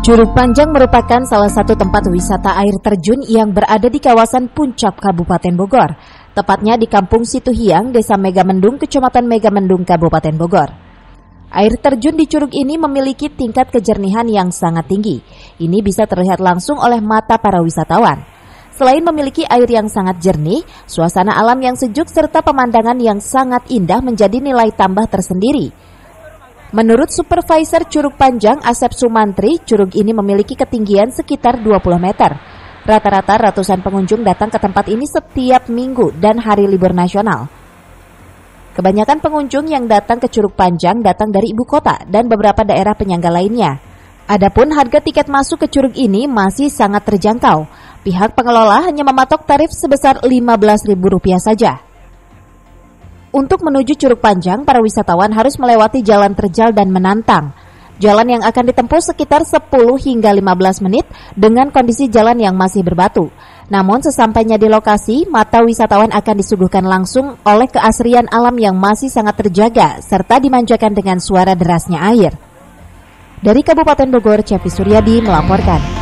Curug Panjang merupakan salah satu tempat wisata air terjun yang berada di kawasan Puncak, Kabupaten Bogor. Tepatnya di Kampung Situhiang, Desa Megamendung, Kecamatan Megamendung, Kabupaten Bogor. Air terjun di curug ini memiliki tingkat kejernihan yang sangat tinggi. Ini bisa terlihat langsung oleh mata para wisatawan. Selain memiliki air yang sangat jernih, suasana alam yang sejuk serta pemandangan yang sangat indah menjadi nilai tambah tersendiri. Menurut Supervisor Curug Panjang Asep Sumantri, curug ini memiliki ketinggian sekitar 20 meter. Rata-rata ratusan pengunjung datang ke tempat ini setiap minggu dan hari libur nasional. Kebanyakan pengunjung yang datang ke Curug Panjang datang dari ibu kota dan beberapa daerah penyangga lainnya. Adapun harga tiket masuk ke curug ini masih sangat terjangkau. Pihak pengelola hanya mematok tarif sebesar Rp15.000 saja. Untuk menuju Curug Panjang, para wisatawan harus melewati jalan terjal dan menantang. Jalan yang akan ditempuh sekitar 10 hingga 15 menit dengan kondisi jalan yang masih berbatu. Namun sesampainya di lokasi, mata wisatawan akan disuguhkan langsung oleh keasrian alam yang masih sangat terjaga serta dimanjakan dengan suara derasnya air. Dari Kabupaten Bogor, Cepi Suryadi melaporkan.